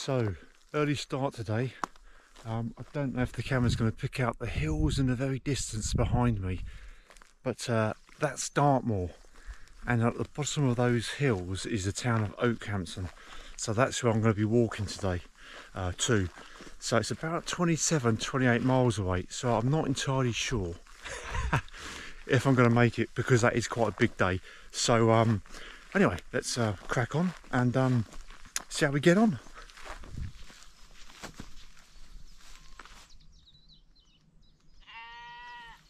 So, early start today. I don't know if the camera's going to pick out the hills in the very distance behind me, but that's Dartmoor, and at the bottom of those hills is the town of Okehampton. So that's where I'm going to be walking today too. So it's about 27-28 miles away, so I'm not entirely sure if I'm going to make it, because that is quite a big day. So anyway, let's crack on and see how we get on.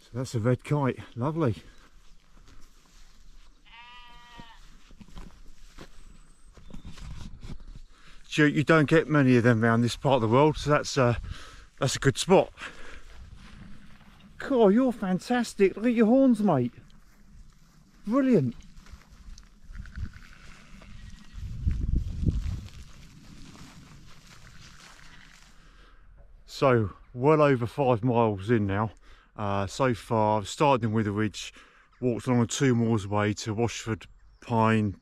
So that's a red kite, lovely. You don't get many of them around this part of the world, so that's a good spot. God, you're fantastic. Look at your horns, mate. Brilliant. So, well over 5 miles in now. So far, I've started in Witheridge, walked along a 2 miles way to Washford Pane,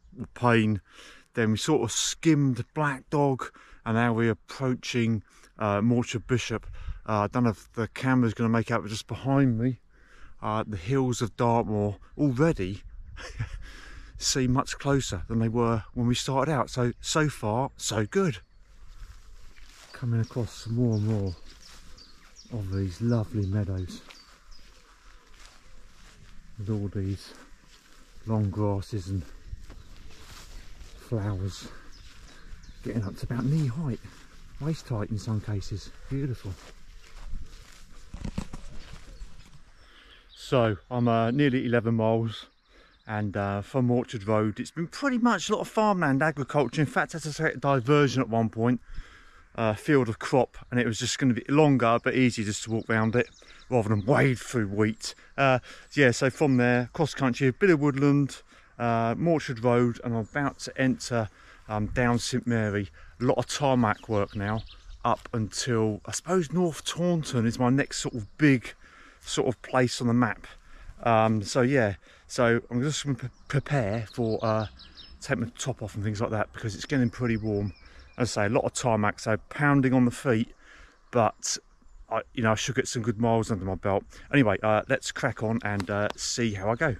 then we sort of skimmed Black Dog, and now we're approaching Morchard Bishop. I don't know if the camera's going to make out, but just behind me, the hills of Dartmoor already seem much closer than they were when we started out. So far, so good. Coming across some more and more of these lovely meadows with all these long grasses and flowers getting up to about knee height, waist height in some cases. Beautiful. So I'm nearly 11 miles, and from Orchard Road it's been pretty much a lot of farmland agriculture. In fact, I had to take a diversion at one point, field of crop, and it was just going to be longer but easier just to walk around it rather than wade through wheat. Yeah, so from there, cross country, a bit of woodland, Morchard Road, and I'm about to enter down St Mary. A lot of tarmac work now up until, I suppose, North Taunton is my next sort of big sort of place on the map. So yeah, so I'm just going to prepare for take my top off and things like that, because it's getting pretty warm. As I say, a lot of tarmac, so pounding on the feet, but I should get some good miles under my belt. Anyway, let's crack on and see how I go.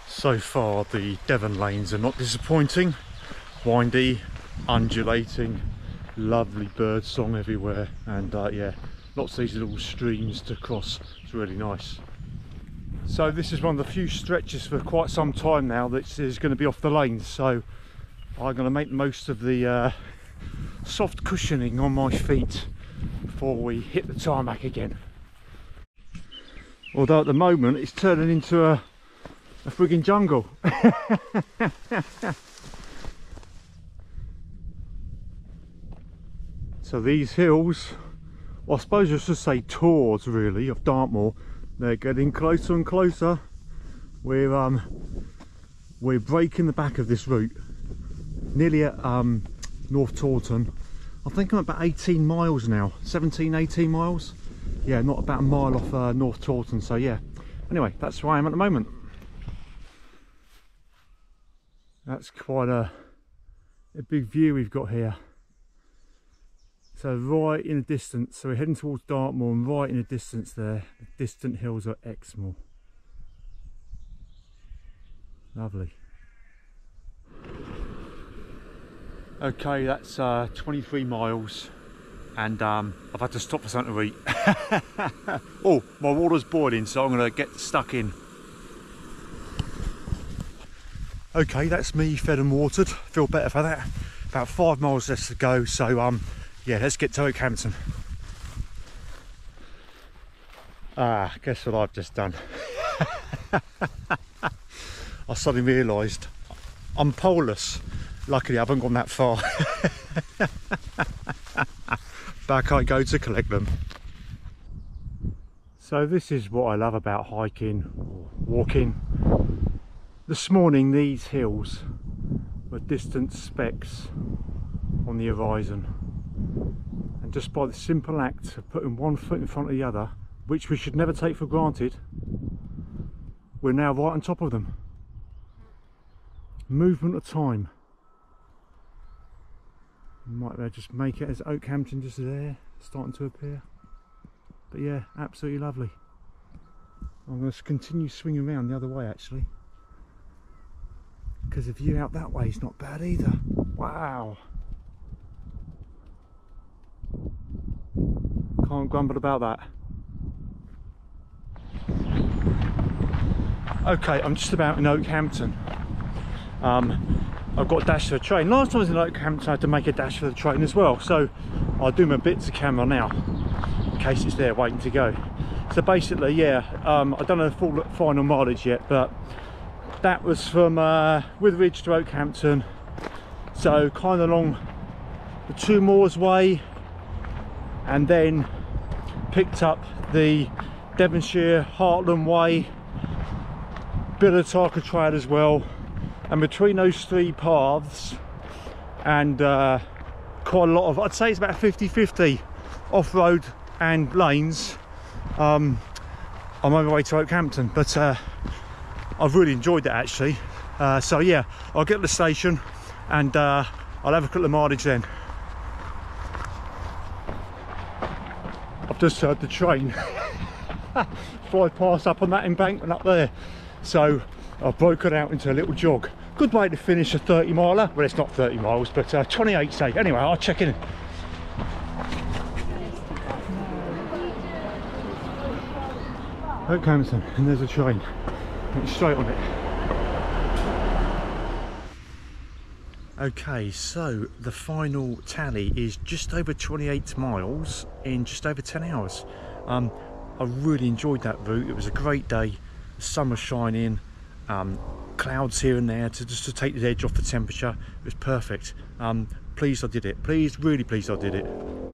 So far the Devon lanes are not disappointing. Windy, undulating, lovely bird song everywhere, and yeah, lots of these little streams to cross. It's really nice. So this is one of the few stretches for quite some time now that is going to be off the lanes, so I'm going to make the most of the soft cushioning on my feet before we hit the tarmac again. Although at the moment it's turning into a frigging jungle. So these hills, well, I suppose I should say tours really, of Dartmoor, they're getting closer and closer. We're breaking the back of this route, nearly at North Taunton. I think I'm about 18 miles now, 17-18 miles. Yeah, not about a mile off North Taunton, so yeah. Anyway, that's where I am at the moment. That's quite a big view we've got here. So right in the distance, so we're heading towards Dartmoor, and right in the distance there, the distant hills are Exmoor. Lovely. Okay, that's 23 miles, and I've had to stop for something to eat. Oh, my water's boiling, so I'm going to get stuck in. Okay, that's me fed and watered. Feel better for that. About 5 miles left to go, so yeah, let's get to Okehampton. Guess what I've just done? I suddenly realised I'm poleless. Luckily I haven't gone that far. Back I go to collect them. So this is what I love about hiking or walking. This morning these hills were distant specks on on the horizon. And just by the simple act of putting one foot in front of the other, which we should never take for granted, we're now right on top of them. Movement of time. Might well just make it as Okehampton just there, starting to appear. But yeah, absolutely lovely. I'm going to continue swinging around the other way actually, because the view out that way is not bad either. Wow. Can't grumble about that. Okay, I'm just about in Okehampton. I've got a dash for the train. Last time I was in Okehampton I had to make a dash for the train as well, so I'll do my bit to camera now in case it's there waiting to go. So basically, yeah, I don't know the full final mileage yet, but that was from Witheridge to Okehampton, so kind of along the Two Moors way, and then picked up the Devonshire Heartland way, bit of Tarka Trail as well, and between those three paths and quite a lot of, I'd say it's about 50-50 off-road and lanes, I'm on my way to Okehampton, but I've really enjoyed that actually. So yeah, I'll get to the station and I'll have a look at the mileage then. I've just heard the train fly past up on that embankment up there, so I've broken out into a little jog. Good way to finish a 30 miler. Well, it's not 30 miles, but 28 say. Anyway, I'll check in. Okehampton, and there's a train. Went straight on it. Okay, so the final tally is just over 28 miles in just over 10 hours. I really enjoyed that route. It was a great day. The sun was shining, clouds here and there just to take the edge off the temperature. It was perfect. Pleased I did it. Pleased, really pleased I did it.